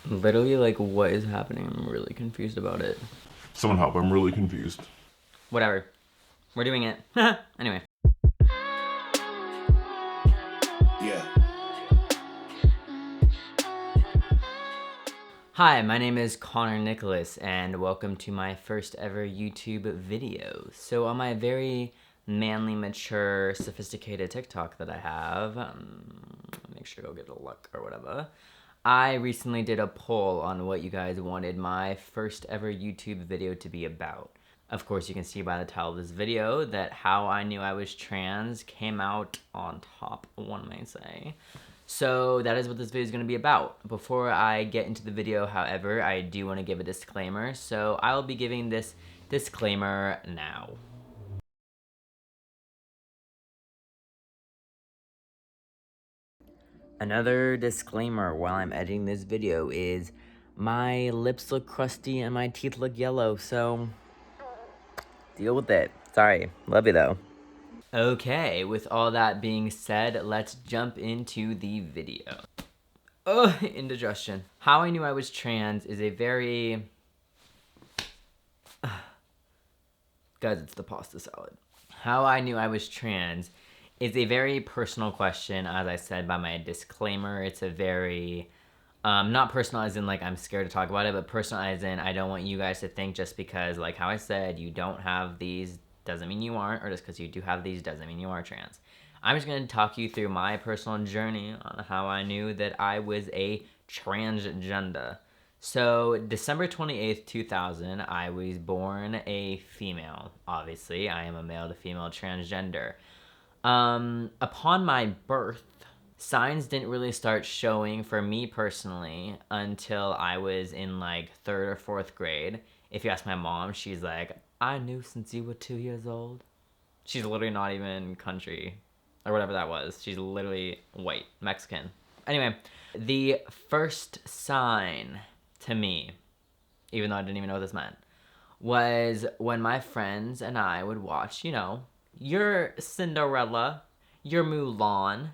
Literally, like, what is happening? I'm really confused about it. Someone help, I'm really confused. Whatever. We're doing it. Anyway. Yeah. Hi, my name is Connor Nicholas, and welcome to my first ever YouTube video. So on my very manly, mature, sophisticated TikTok that I have, make sure to go give it a look or whatever, I recently did a poll on what you guys wanted my first ever YouTube video to be about. Of course, you can see by the title of this video that how I knew I was trans came out on top, one may say. So that is what this video is going to be about. Before I get into the video, however, I do want to give a disclaimer. So I will be giving this disclaimer now. Another disclaimer while I'm editing this video is my lips look crusty and my teeth look yellow, so deal with it. Sorry. Love you though. Okay, with all that being said, let's jump into the video. Indigestion. How I knew I was trans is a very... Guys, it's the pasta salad. How I knew I was trans is a very personal question, as I said by my disclaimer. It's a very... not personal as in, like, I'm scared to talk about it, but personal as in I don't want you guys to think just because, like how I said, you don't have these doesn't mean you aren't, or just because you do have these doesn't mean you are trans. I'm just going to talk you through my personal journey on how I knew that I was a transgender. So, December 28th, 2000, I was born a female. Obviously, I am a male to female transgender. Upon my birth, signs didn't really start showing for me personally until I was in like 3rd or 4th grade. If you ask my mom, she's like, I knew since you were 2 years old. She's literally not even country or whatever that was. She's literally white, Mexican. Anyway, the first sign to me, even though I didn't even know what this meant, was when my friends and I would watch, you know, your Cinderella, your Mulan,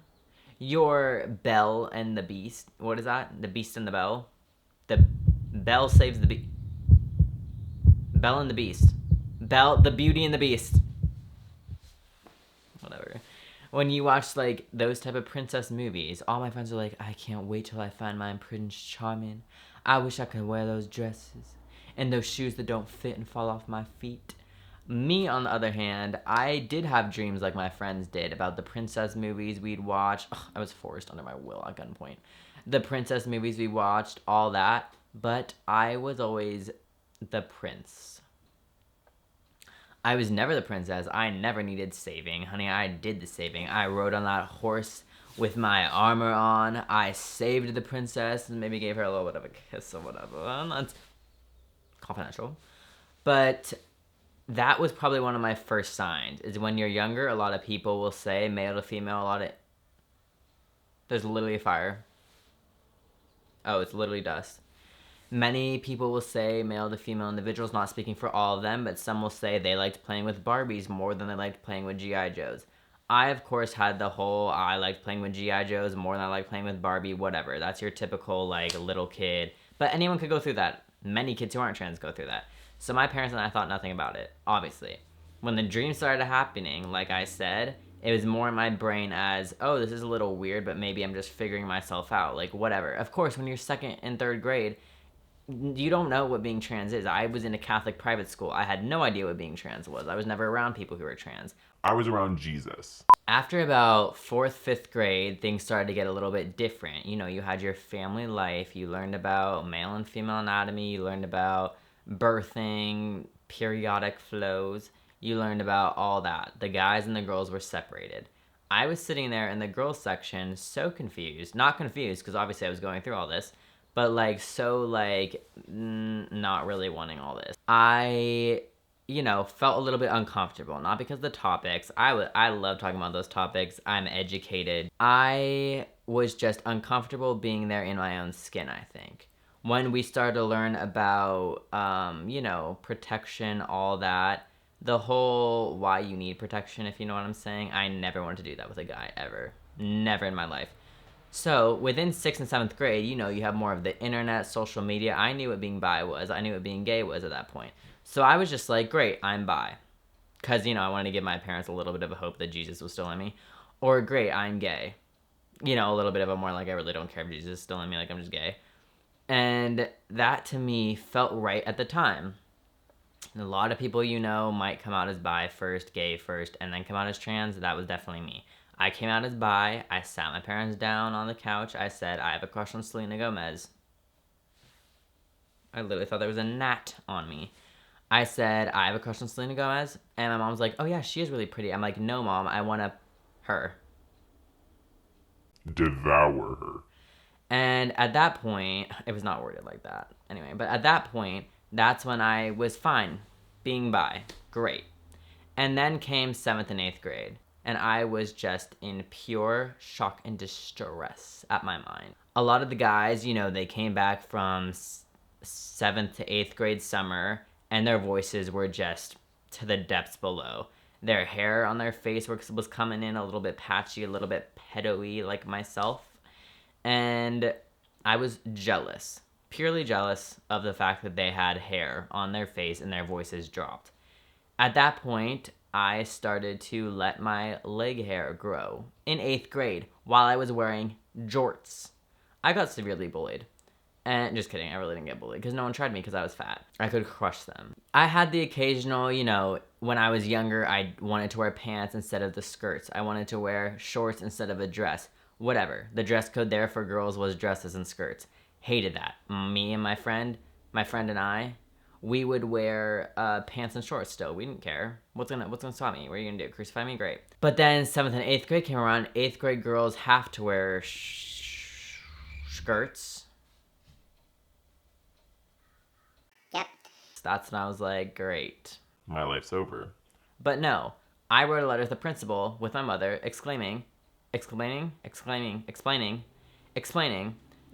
your Belle and the Beast. What is that? The Beast and the Belle? The Belle saves the Beast. Belle and the Beast. Belle, the Beauty and the Beast. Whatever. When you watch like those type of princess movies, all my friends are like, I can't wait till I find my Prince Charming. I wish I could wear those dresses and those shoes that don't fit and fall off my feet. Me, on the other hand, I did have dreams like my friends did about the princess movies we'd watch. Ugh, I was forced under my will at gunpoint. The princess movies we watched, all that, but I was always the prince. I was never the princess. I never needed saving. Honey, I did the saving. I rode on that horse with my armor on. I saved the princess and maybe gave her a little bit of a kiss or whatever. That's confidential. But that was probably one of my first signs. Is when you're younger, a lot of people will say male to female. There's literally a fire. Oh, it's literally dust. Many people will say male to female individuals, not speaking for all of them, but some will say they liked playing with Barbies more than they liked playing with G.I. Joes. I, of course, had the whole, I liked playing with G.I. Joes more than I liked playing with Barbie, whatever. That's your typical, like, little kid. But anyone could go through that. Many kids who aren't trans go through that. So my parents and I thought nothing about it, obviously. When the dream started happening, like I said, it was more in my brain as, oh, this is a little weird, but maybe I'm just figuring myself out, like, whatever. Of course, when you're 2nd and 3rd grade, you don't know what being trans is. I was in a Catholic private school. I had no idea what being trans was. I was never around people who were trans. I was around Jesus. After about 4th, 5th grade, things started to get a little bit different. You know, you had your family life. You learned about male and female anatomy. You learned about birthing, periodic flows. You learned about all that. The guys and the girls were separated. I was sitting there in the girls section so confused. Not confused, because obviously I was going through all this, but like so like not really wanting all this. I, you know, felt a little bit uncomfortable, not because of the topics. I love talking about those topics. I'm educated. I was just uncomfortable being there in my own skin, I think. When we started to learn about you know, protection, all that, the whole why you need protection, if you know what I'm saying, I never wanted to do that with a guy ever. Never in my life. So within 6th and 7th grade, you know, you have more of the internet, social media. I knew what being bi was. I knew what being gay was at that point. So I was just like, great, I'm bi. Because, you know, I wanted to give my parents a little bit of a hope that Jesus was still in me. Or, great, I'm gay. You know, a little bit of a more like, I really don't care if Jesus is still in me, like I'm just gay. And that to me felt right at the time. And a lot of people, you know, might come out as bi first, gay first, and then come out as trans. That was definitely me. I came out as bi. I sat my parents down on the couch. I said, I have a crush on Selena Gomez. I literally thought there was a gnat on me. I said, I have a crush on Selena Gomez. And my mom's like, oh yeah, she is really pretty. I'm like, no, Mom, I want her. Devour her. And at that point, it was not worded like that. Anyway, but at that point, that's when I was fine being bi. Great. And then came 7th and 8th grade. And I was just in pure shock and distress at my mind. A lot of the guys, you know, they came back from 7th to 8th grade summer, and their voices were just to the depths below. Their hair on their face was coming in a little bit patchy, a little bit pedo-y like myself. And I was jealous, purely jealous of the fact that they had hair on their face and their voices dropped. At that point, I started to let my leg hair grow in 8th grade while I was wearing jorts. I got severely bullied. And just kidding, I really didn't get bullied because no one tried me because I was fat. I could crush them. I had the occasional, you know, when I was younger, I wanted to wear pants instead of the skirts. I wanted to wear shorts instead of a dress. Whatever. The dress code there for girls was dresses and skirts. Hated that. Me and my friend and I, we would wear pants and shorts still. We didn't care. What's gonna stop me? What are you gonna do? Crucify me? Great. But then 7th and 8th grade came around. 8th grade girls have to wear skirts. Yep. That's when I was like, great. My life's over. But no, I wrote a letter to the principal with my mother explaining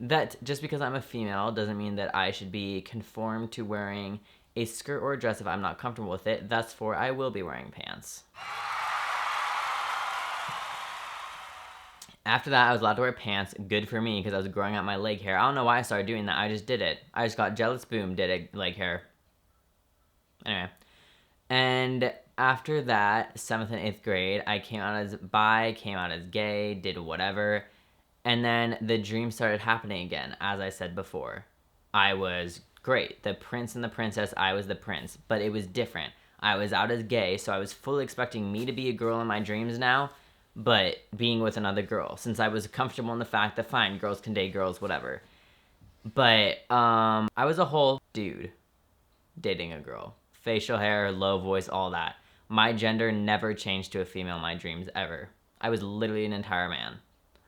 that just because I'm a female doesn't mean that I should be conformed to wearing a skirt or a dress if I'm not comfortable with it. Thus, I will be wearing pants. After that, I was allowed to wear pants. Good for me, because I was growing out my leg hair. I don't know why I started doing that. I just did it. I just got jealous, boom, did it, leg hair. Anyway. And after that, 7th and 8th grade, I came out as bi, came out as gay, did whatever. And then the dream started happening again, as I said before. I was great. The prince and the princess, I was the prince. But it was different. I was out as gay, so I was fully expecting me to be a girl in my dreams now, but being with another girl, since I was comfortable in the fact that fine, girls can date girls, whatever. But I was a whole dude dating a girl. Facial hair, low voice, all that. My gender never changed to a female in my dreams ever. I was literally an entire man.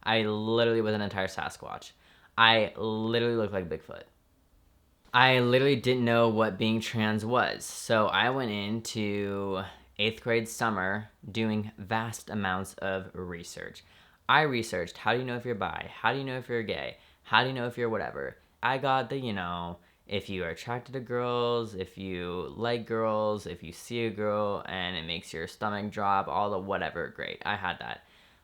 I literally was an entire Sasquatch. I literally looked like Bigfoot. I literally didn't know what being trans was, so I went into 8th grade summer doing vast amounts of research. I researched, how do you know if you're bi? How do you know if you're gay? How do you know if you're whatever? I got the, you know, if you are attracted to girls, if you like girls, if you see a girl and it makes your stomach drop, all the whatever, great. I had that.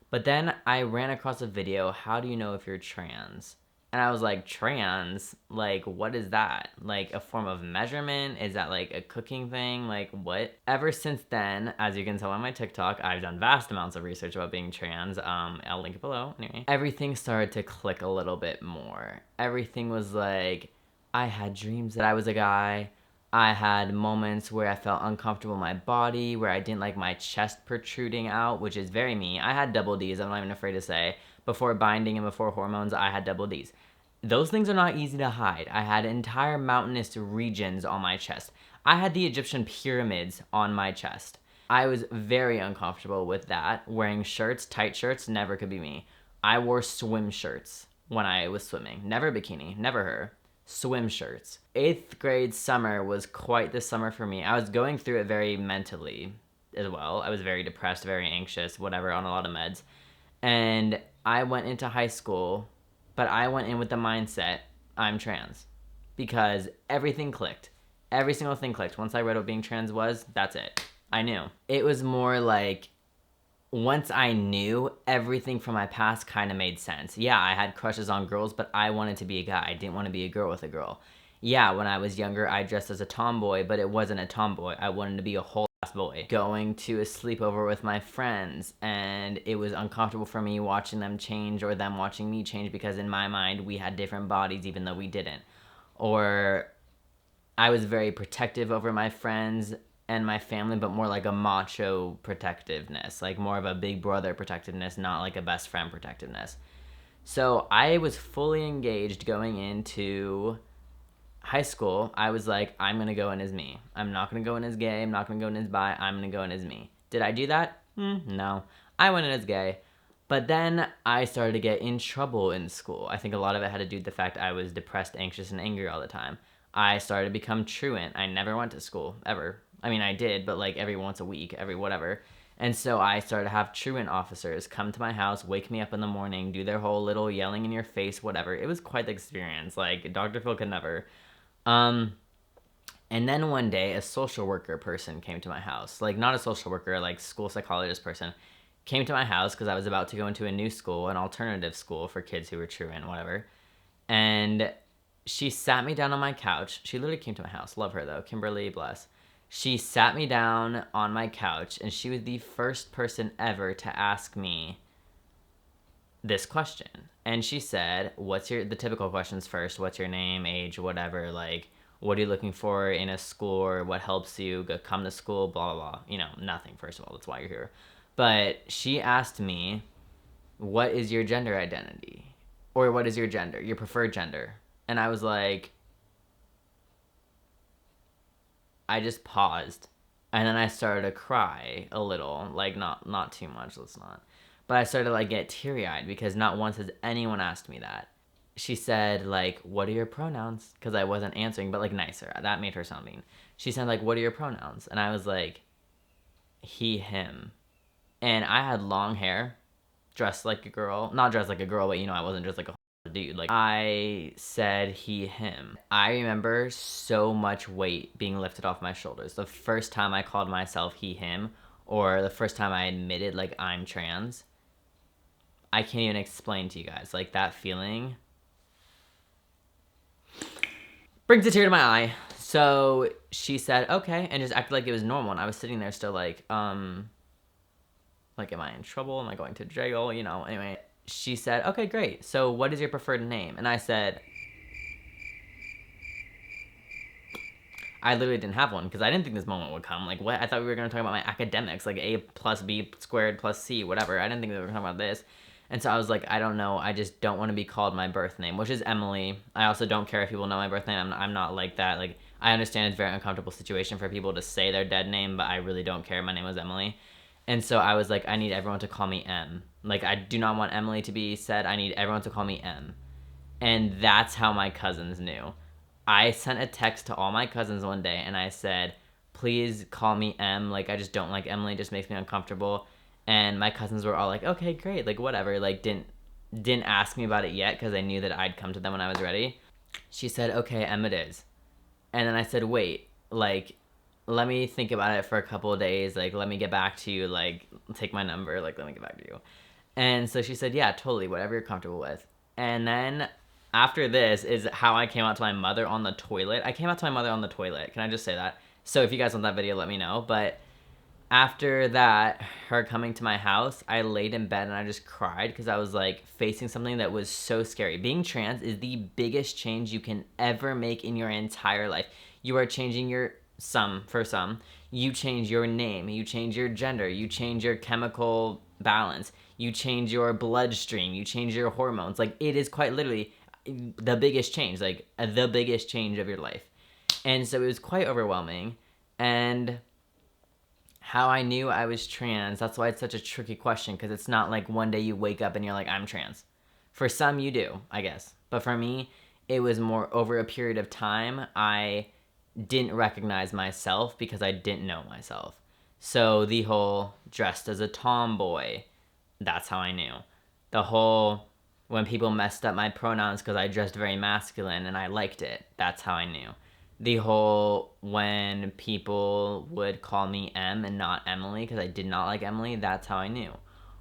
But then I ran across a video, how do you know if you're trans? And I was like, trans? Like, what is that? Like, a form of measurement? Is that like a cooking thing? Like, what? Ever since then, as you can tell on my TikTok, I've done vast amounts of research about being trans. I'll link it below. Anyway, everything started to click a little bit more. Everything was like, I had dreams that I was a guy. I had moments where I felt uncomfortable in my body, where I didn't like my chest protruding out, which is very me. I had double D's, I'm not even afraid to say. Before binding and before hormones, I had double D's. Those things are not easy to hide. I had entire mountainous regions on my chest. I had the Egyptian pyramids on my chest. I was very uncomfortable with that. Wearing shirts, tight shirts, never could be me. I wore swim shirts when I was swimming. Never bikini, never her. Swim shirts. 8th grade summer was quite the summer for me. I was going through it very mentally as well. I was very depressed, very anxious, whatever, on a lot of meds. And I went into high school, but I went in with the mindset, I'm trans. Because everything clicked. Every single thing clicked. Once I read what being trans was, that's it. I knew. It was more like once I knew, everything from my past kind of made sense. Yeah, I had crushes on girls, but I wanted to be a guy. I didn't want to be a girl with a girl. Yeah, when I was younger, I dressed as a tomboy, but it wasn't a tomboy. I wanted to be a whole ass boy. Going to a sleepover with my friends, and it was uncomfortable for me watching them change or them watching me change because in my mind, we had different bodies even though we didn't. Or I was very protective over my friends and my family, but more like a macho protectiveness, like more of a big brother protectiveness, not like a best friend protectiveness. So I was fully engaged going into high school. I was like, I'm going to go in as me. I'm not going to go in as gay. I'm not going to go in as bi. I'm going to go in as me. Did I do that? No. I went in as gay. But then I started to get in trouble in school. I think a lot of it had to do with the fact I was depressed, anxious, and angry all the time. I started to become truant. I never went to school, ever. I mean, I did, but like every once a week, every whatever. And so I started to have truant officers come to my house, wake me up in the morning, do their whole little yelling in your face, whatever. It was quite the experience. Like, Dr. Phil could never. Um, and then one day, a social worker person came to my house. Like, not a social worker, like school psychologist person came to my house because I was about to go into a new school, an alternative school for kids who were truant, whatever. And she sat me down on my couch. She literally came to my house. Love her, though. Kimberly, bless. She sat me down on my couch, and she was the first person ever to ask me this question. And she said, the typical questions first, what's your name, age, whatever, like, what are you looking for in a school, or what helps you come to school, blah, blah, blah. You know, nothing, first of all, that's why you're here. But she asked me, what is your gender identity? Or what is your gender, your preferred gender? And I was like, I just paused. And then I started to cry a little, like not too much, let's not. But I started to like get teary-eyed because not once has anyone asked me that. She said like, what are your pronouns? Because I wasn't answering, but like nicer. That made her sound mean. She said like, what are your pronouns? And I was like, he, him. And I had long hair, dressed like a girl. Not dressed like a girl, but you know, I wasn't just like a dude. Like, I said he, him. I remember so much weight being lifted off my shoulders. The first time I called myself he, him, or the first time I admitted like I'm trans, I can't even explain to you guys. Like, that feeling brings a tear to my eye. So she said, okay, and just acted like it was normal. And I was sitting there still like, am I in trouble? Am I going to jail? You know, anyway. She said, okay, great. So what is your preferred name? And I said, I literally didn't have one because I didn't think this moment would come. Like, what? I thought we were going to talk about my academics, like A plus B squared plus C, whatever. I didn't think we were going to talk about this. And so I was like, I don't know. I just don't want to be called my birth name, which is Emily. I also don't care if people know my birth name. I'm not like that. Like, I understand it's a very uncomfortable situation for people to say their dead name, but I really don't care. My name was Emily. And so I was like, I need everyone to call me M. Like, I do not want Emily to be said. I need everyone to call me M. And that's how my cousins knew. I sent a text to all my cousins one day and I said, please call me M. Like, I just don't like Emily. It just makes me uncomfortable. And my cousins were all like, okay, great. Like, whatever. Like, didn't ask me about it yet because I knew that I'd come to them when I was ready. She said, okay, M it is. And then I said, wait, like, let me think about it for a couple of days. Like, let me get back to you. Like, take my number. Like, let me get back to you. And so she said, yeah, totally, whatever you're comfortable with. And then after this is how I came out to my mother on the toilet. I came out to my mother on the toilet. Can I just say that? So if you guys want that video, let me know. But after that, her coming to my house, I laid in bed and I just cried because I was like facing something that was so scary. Being trans is the biggest change you can ever make in your entire life. You are changing for some, you change your name, you change your gender, you change your chemical balance, you change your bloodstream, you change your hormones. Like, it is quite literally the biggest change, like the biggest change of your life. And so it was quite overwhelming. And how I knew I was trans, that's why it's such a tricky question, because it's not like one day you wake up and you're like, I'm trans. For some you do, I guess. But for me, it was more over a period of time. I didn't recognize myself because I didn't know myself. So the whole dressed as a tomboy, that's how I knew. The whole when people messed up my pronouns because I dressed very masculine and I liked it, that's how I knew. The whole when people would call me M and not Emily because I did not like Emily, that's how I knew.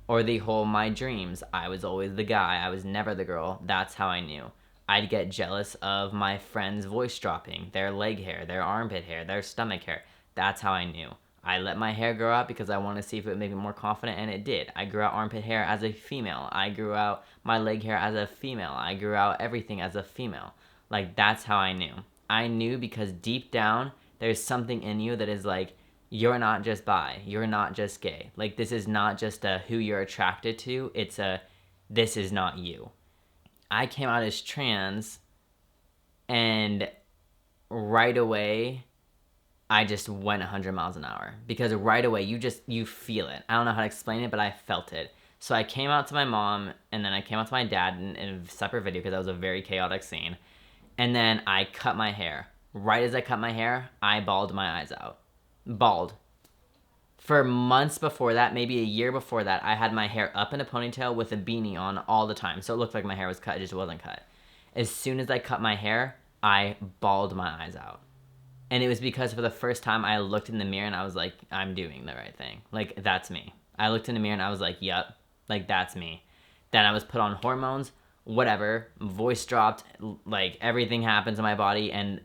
Or the whole my dreams, I was always the guy, I was never the girl, that's how I knew. I'd get jealous of my friend's voice dropping, their leg hair, their armpit hair, their stomach hair. That's how I knew. I let my hair grow out because I wanted to see if it would make me more confident, and it did. I grew out armpit hair as a female. I grew out my leg hair as a female. I grew out everything as a female. Like, that's how I knew. I knew because deep down, there's something in you that is like, you're not just bi, you're not just gay. Like, this is not just a who you're attracted to, it's a this is not you. I came out as trans, and right away, I just went 100 miles an hour. Because right away, you feel it. I don't know how to explain it, but I felt it. So I came out to my mom, and then I came out to my dad in a separate video because that was a very chaotic scene. And then I cut my hair. Right as I cut my hair, I bawled my eyes out. Bald. For months before that, maybe a year before that, I had my hair up in a ponytail with a beanie on all the time. So it looked like my hair was cut, it just wasn't cut. As soon as I cut my hair, I bawled my eyes out. And it was because for the first time I looked in the mirror and I was like, I'm doing the right thing. Like, that's me. I looked in the mirror and I was like, yep, like, that's me. Then I was put on hormones, whatever, voice dropped, like, everything happens in my body and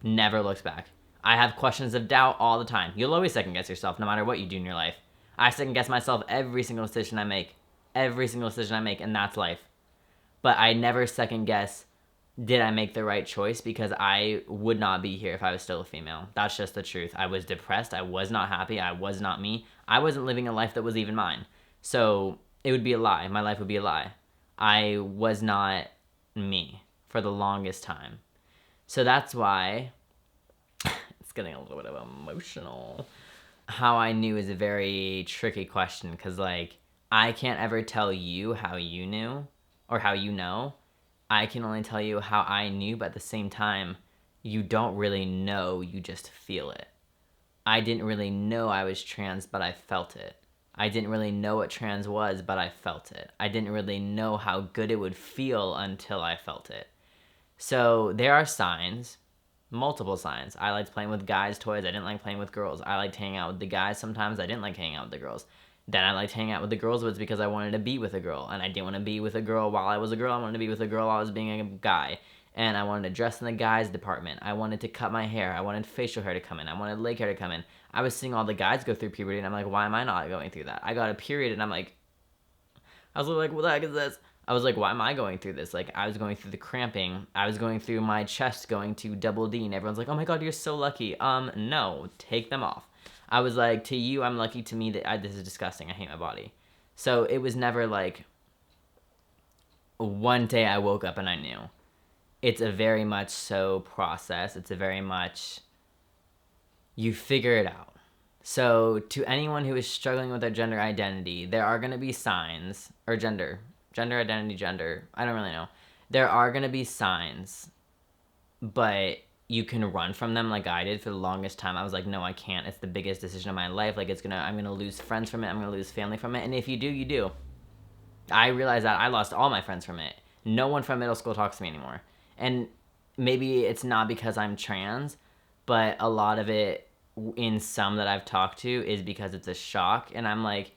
never looks back. I have questions of doubt all the time. You'll always second guess yourself no matter what you do in your life. I second guess myself every single decision I make. Every single decision I make, and that's life. But I never second guess, did I make the right choice? Because I would not be here if I was still a female. That's just the truth. I was depressed. I was not happy. I was not me. I wasn't living a life that was even mine. So it would be a lie. My life would be a lie. I was not me for the longest time. So that's why it's getting a little bit of emotional. How I knew is a very tricky question because, like, I can't ever tell you how you knew or how you know. I can only tell you how I knew, but at the same time, you don't really know, you just feel it. I didn't really know I was trans, but I felt it. I didn't really know what trans was, but I felt it. I didn't really know how good it would feel until I felt it. So there are signs, multiple signs. I liked playing with guys' toys. I didn't like playing with girls. I liked hanging out with the guys sometimes. I didn't like hanging out with the girls. Then I liked hanging out with the girls, but it's because I wanted to be with a girl. And I didn't want to be with a girl while I was a girl. I wanted to be with a girl while I was being a guy. And I wanted to dress in the guys' department. I wanted to cut my hair. I wanted facial hair to come in. I wanted leg hair to come in. I was seeing all the guys go through puberty, and I'm like, why am I not going through that? I got a period, and I'm like, I was like, what the heck is this? I was like, why am I going through this? Like, I was going through the cramping. I was going through my chest going to double D, and everyone's like, oh my god, you're so lucky. No, take them off. I was like, to you, I'm lucky. To me, this is disgusting. I hate my body. So it was never like one day I woke up and I knew. It's a very much so process. It's a very much you figure it out. So to anyone who is struggling with their gender identity, there are going to be signs, or gender identity, I don't really know. There are going to be signs, but you can run from them like I did for the longest time. I was like, no, I can't. It's the biggest decision of my life. Like, I'm going to lose friends from it. I'm going to lose family from it. And if you do, you do. I realized that I lost all my friends from it. No one from middle school talks to me anymore. And maybe it's not because I'm trans, but a lot of it in some that I've talked to is because it's a shock. And I'm like,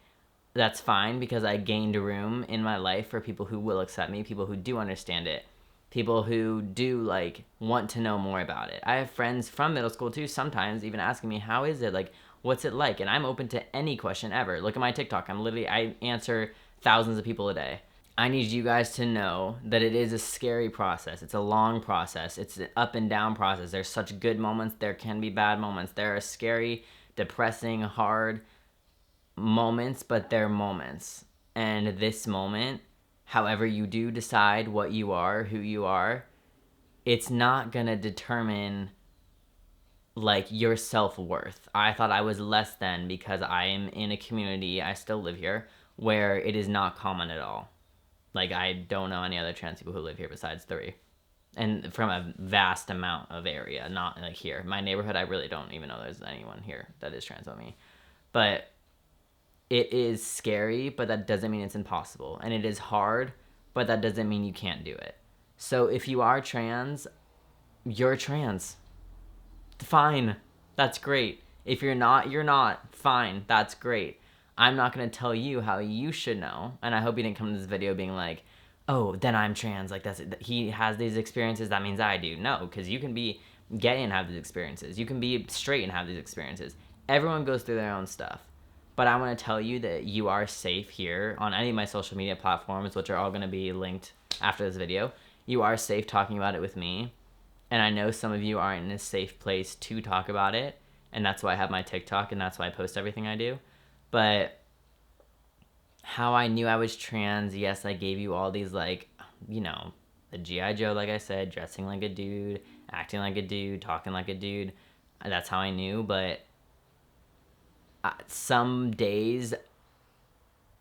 that's fine because I gained room in my life for people who will accept me, people who do understand it, people who do, like, want to know more about it. I have friends from middle school, too, sometimes even asking me, how is it? Like, what's it like? And I'm open to any question ever. Look at my TikTok. I answer thousands of people a day. I need you guys to know that it is a scary process. It's a long process. It's an up and down process. There's such good moments. There can be bad moments. There are scary, depressing, hard moments, but they're moments. And this moment, however you do decide what you are, who you are, it's not gonna determine, like, your self-worth. I thought I was less than because I am in a community, I still live here, where it is not common at all. Like, I don't know any other trans people who live here besides 3. And from a vast amount of area, not like here. My neighborhood, I really don't even know there's anyone here that is trans with me. But it is scary, but that doesn't mean it's impossible. And it is hard, but that doesn't mean you can't do it. So if you are trans, you're trans. fine. That's great. If you're not, you're not. Fine. That's great. I'm not going to tell you how you should know. And I hope you didn't come to this video being like, oh, then I'm trans. Like, he has these experiences. That means I do. No, because you can be gay and have these experiences. You can be straight and have these experiences. Everyone goes through their own stuff. But I want to tell you that you are safe here on any of my social media platforms, which are all going to be linked after this video. You are safe talking about it with me. And I know some of you aren't in a safe place to talk about it. And that's why I have my TikTok, and that's why I post everything I do. But how I knew I was trans, yes, I gave you all these, like, you know, the G.I. Joe, like I said, dressing like a dude, acting like a dude, talking like a dude. That's how I knew. But some days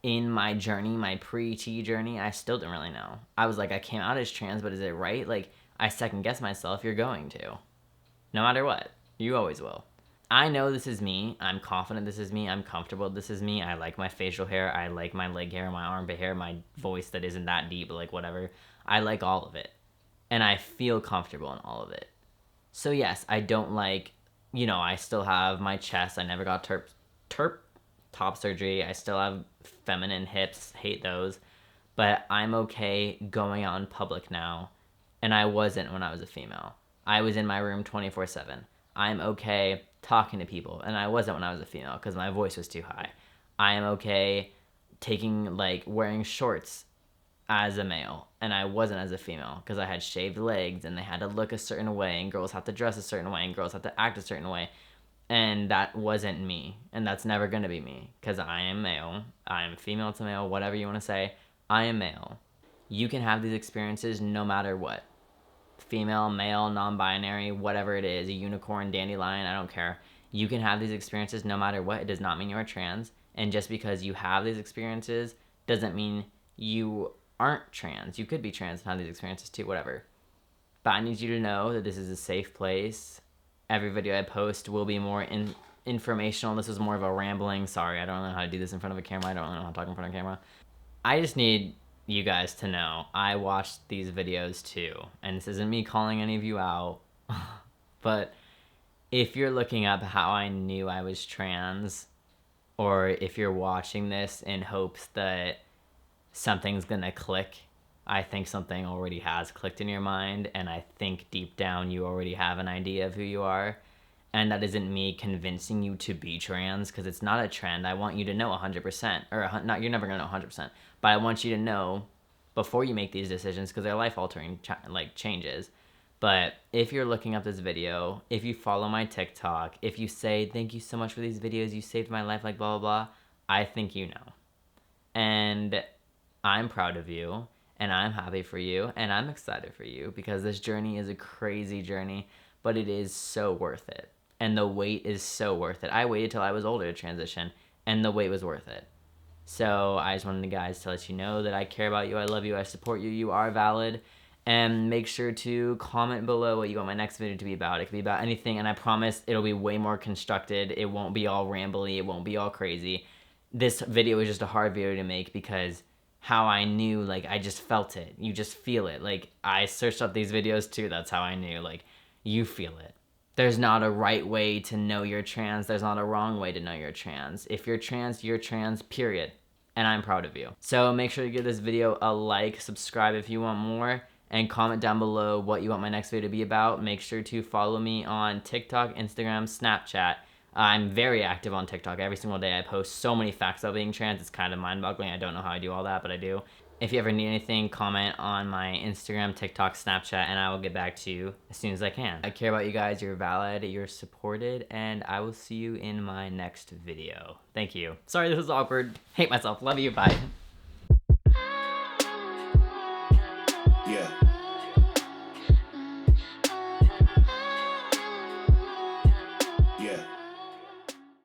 in my journey, my pre-T journey, I still didn't really know. I was like, I came out as trans, but is it right? Like, I second guess myself. You're going to. No matter what. You always will. I know this is me. I'm confident this is me. I'm comfortable this is me. I like my facial hair. I like my leg hair, my armpit hair, my voice that isn't that deep, but like whatever. I like all of it. And I feel comfortable in all of it. So yes, I don't like, you know, I still have my chest. I never got TERP top surgery. I still have feminine hips. Hate those. But I'm okay going out in public now. And I wasn't when I was a female. I was in my room 24/7. I'm okay talking to people, and I wasn't when I was a female because my voice was too high. I am okay wearing shorts as a male, and I wasn't as a female because I had shaved legs and they had to look a certain way, and girls have to dress a certain way, and girls have to act a certain way, and that wasn't me, and that's never going to be me because I am male. I am female to male, whatever you want to say. I am male. You can have these experiences no matter what. Female, male, non-binary, whatever it is, a unicorn, dandelion, I don't care. You can have these experiences no matter what. It does not mean you're trans. And just because you have these experiences doesn't mean you aren't trans. You could be trans and have these experiences too, whatever. But I need you to know that this is a safe place. Every video I post will be more informational. This is more of a rambling. Sorry, I don't know how to do this in front of a camera. I don't know how to talk in front of a camera. I just need you guys to know I watched these videos too, and this isn't me calling any of you out, but if you're looking up how I knew I was trans, or if you're watching this in hopes that something's gonna click, I think something already has clicked in your mind, and I think deep down you already have an idea of who you are. And that isn't me convincing you to be trans, because it's not a trend. I want you to know 100%, or not. You're never gonna know 100%, but I want you to know before you make these decisions, because they're life-altering changes. But if you're looking up this video, if you follow my TikTok, if you say thank you so much for these videos, you saved my life, like blah blah blah, I think you know, and I'm proud of you, and I'm happy for you, and I'm excited for you, because this journey is a crazy journey, but it is so worth it. And the wait is so worth it. I waited till I was older to transition, and the wait was worth it. So I just wanted the guys to let you know that I care about you, I love you, I support you, you are valid. And make sure to comment below what you want my next video to be about. It could be about anything, and I promise it'll be way more constructed. It won't be all rambly, it won't be all crazy. This video is just a hard video to make because how I knew, like, I just felt it. You just feel it. Like, I searched up these videos too, that's how I knew. Like, you feel it. There's not a right way to know you're trans. There's not a wrong way to know you're trans. If you're trans, period. And I'm proud of you. So make sure to give this video a like, subscribe if you want more, and comment down below what you want my next video to be about. Make sure to follow me on TikTok, Instagram, Snapchat. I'm very active on TikTok. Every single day I post so many facts about being trans. It's kind of mind-boggling. I don't know how I do all that, but I do. If you ever need anything, comment on my Instagram, TikTok, Snapchat, and I will get back to you as soon as I can. I care about you guys. You're valid. You're supported. And I will see you in my next video. Thank you. Sorry this was awkward. Hate myself. Love you. Bye.